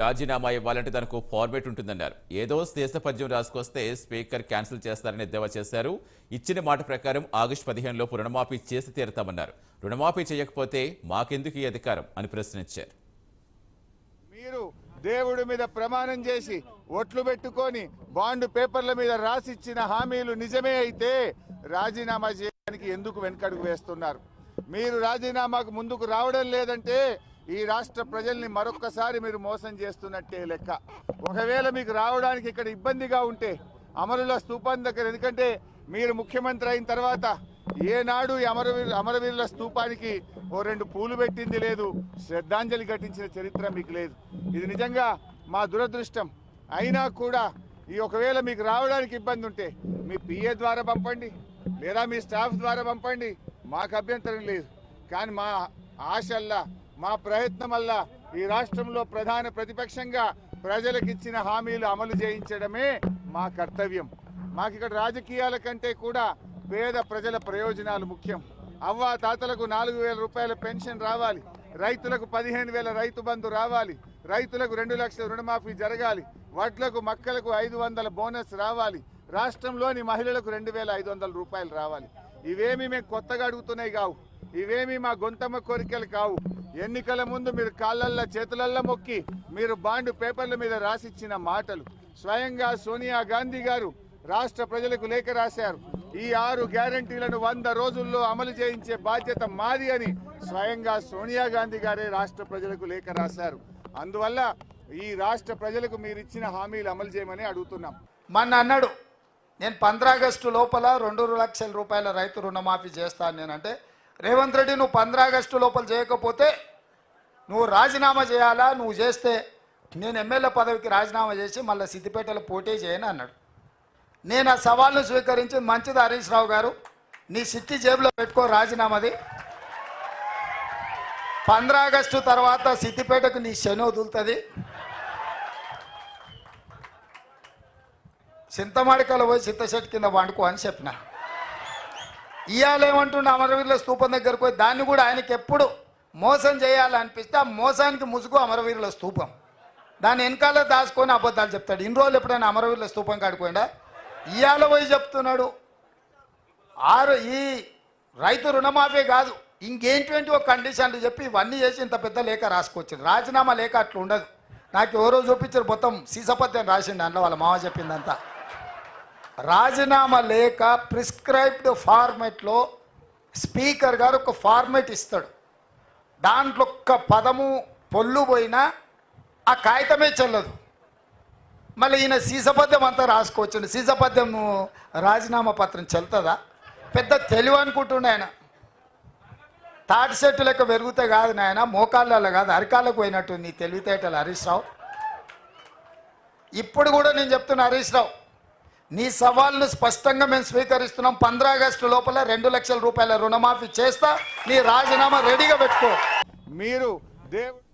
రాజీనామా ఇవ్వాలంటే తనకు ఫార్మేట్ ఉంటుందన్నారు. ఏదో దేశపద్యం రాసుకొస్తే స్పీకర్ క్యాన్సిల్ చేస్తారని ఎద్దేవా చేశారు. ఇచ్చిన మాట ప్రకారం ఆగస్టు 15లోపు రుణమాఫీ చేసి తీరుతామన్నారు. రుణమాఫీ చేయకపోతే మాకెందుకు ఈ అధికారం అని ప్రశ్నించారు. మీరు దేవుడి మీద ప్రమాణం చేసి ఒట్లు పెట్టుకొని బాండ్ పేపర్ల మీద రాసిచ్చిన హామీలు నిజమే అయితే రాజీనామా చేయడానికి ఎందుకు వెనకడుగు వేస్తున్నారు? మీరు రాజీనామాకు ముందుకు రావడం లేదంటే ఈ రాష్ట్ర ప్రజల్ని మరొక్కసారి మీరు మోసం చేస్తున్నట్టే లెక్క. ఒకవేళ మీకు రావడానికి ఇక్కడ ఇబ్బందిగా ఉంటే అమరుల స్తూపం దగ్గర, ఎందుకంటే మీరు ముఖ్యమంత్రి అయిన తర్వాత ఏనాడు అమరవీరుల స్తూపానికి ఓ 2 పూలు పెట్టింది లేదు, శ్రద్ధాంజలి ఘటించిన చరిత్ర మీకు లేదు. ఇది నిజంగా మా దురదృష్టం. అయినా కూడా ఈ ఒకవేళ మీకు రావడానికి ఇబ్బంది ఉంటే మీ పిఏ ద్వారా పంపండి, లేదా మీ స్టాఫ్ ద్వారా పంపండి, మాకు అభ్యంతరం లేదు. కానీ మా ఆశల్లా, మా ప్రయత్నం వల్ల ఈ రాష్ట్రంలో ప్రధాన ప్రతిపక్షంగా ప్రజలకు ఇచ్చిన హామీలు అమలు చేయించడమే మా కర్తవ్యం. మాకు ఇక్కడ రాజకీయాల కంటే కూడా పేద ప్రజల ప్రయోజనాలు ముఖ్యం. అవ్వ తాతలకు 4,000 రూపాయల పెన్షన్ రావాలి, రైతులకు 15,000 రైతు బంధు రావాలి, రైతులకు 2 లక్షల రుణమాఫీ జరగాలి, వడ్లకు మక్కలకు 500 బోనస్ రావాలి, రాష్ట్రంలోని మహిళలకు 2,500 రూపాయలు రావాలి. ఇవేమి మేము కొత్తగా అడుగుతున్నాయి కావు, ఇవేమి మా గొంతమ్మ కోరికలు కావు. ఎన్నికల ముందు మీరు కాళ్ళల్లో చేతులల్లో మొక్కి మీరు బాండ్ పేపర్ల మీద రాసిచ్చిన మాటలు. స్వయంగా సోనియా గాంధీ గారు రాష్ట్ర ప్రజలకు లేఖ రాశారు. ఈ 6 గ్యారంటీలను 100 రోజుల్లో అమలు చేయించే బాధ్యత మాది అని స్వయంగా సోనియా గాంధీ గారే రాష్ట్ర ప్రజలకు లేఖ రాశారు. అందువల్ల ఈ రాష్ట్ర ప్రజలకు మీరు ఇచ్చిన హామీలు అమలు చేయమని అడుగుతున్నాం. మొన్న అన్నాడు, నేను 15 ఆగస్టు లోపల 2 లక్షల రూపాయల రైతు రుణమాఫీ చేస్తాను. నేనంటే, రేవంత్ రెడ్డి నువ్వు 15 ఆగస్టు లోపల చేయకపోతే నువ్వు రాజీనామా చేయాలా, నువ్వు చేస్తే నేను ఎమ్మెల్యే పదవికి రాజీనామా చేసి మళ్ళీ సిద్దిపేటలో పోటీ చేయను అన్నాడు. నేను ఆ సవాల్ను స్వీకరించి, మంచిది హరీష్ రావు గారు, నీ సిట్టి జేబులో పెట్టుకో రాజీనామాది, 15 ఆగస్టు తర్వాత సిద్దిపేటకు నీ శని వదులుతుంది, చింతమాడికలో పోయి చింతశెట్టు కింద వండుకో అని చెప్పిన. ఇవాళ ఏమంటుండే, అమరవీరుల స్తూపం దగ్గరకు పోయి దాన్ని కూడా ఆయనకి ఎప్పుడు మోసం చేయాలనిపిస్తే ఆ మోసానికి ముసుగు అమరవీరుల స్తూపం, దాన్ని వెనకాల దాచుకొని అబద్ధాలు చెప్తాడు. ఇన్ని రోజులు ఎప్పుడైనా అమరవీరుల స్తూపం కాడిపోయిందా? ఇవాళ పోయి చెప్తున్నాడు ఈ రైతు రుణమాఫీ కాదు, ఇంకేంటి ఒక కండిషన్లు చెప్పి ఇవన్నీ చేసి ఇంత పెద్ద లేఖ రాసుకొచ్చారు. రాజీనామా లేఖ అట్లా ఉండదు. నాకు ఎవరో చూపించారు, మొత్తం సీసపత్యం రాసిండు అందులో, వాళ్ళ మామ చెప్పిందంతా. రాజీనామా లేఖ ప్రిస్క్రైబ్డ్ ఫార్మెట్లో స్పీకర్ గారు ఒక ఫార్మెట్ ఇస్తాడు. దాంట్లో ఒక్క పదము పొల్లు పోయినా ఆ కాగితమే చెల్లదు. మళ్ళీ ఈయన సీసపద్యం అంతా రాసుకోవచ్చండి. సీసపద్యం రాజీనామా పత్రం చెల్తుందా? పెద్ద తెలివి అనుకుంటుండే ఆయన. తాటి చెట్టు లెక్క పెరుగుతే కాదు నాయన, మోకాళ్ళలో కాదు అరికాళ్ళకు పోయినట్టు నీ తెలివితేటలు హరీష్ రావు. ఇప్పుడు కూడా నేను చెప్తున్నా హరీష్ రావు, నీ సవాల్ను స్పష్టంగా మేము స్వీకరిస్తున్నాం. 15 ఆగస్టు లోపల 2 లక్షల రూపాయల రుణమాఫీ చేస్తా, నీ రాజీనామా రెడీగా పెట్టుకో. మీరు దేవుడు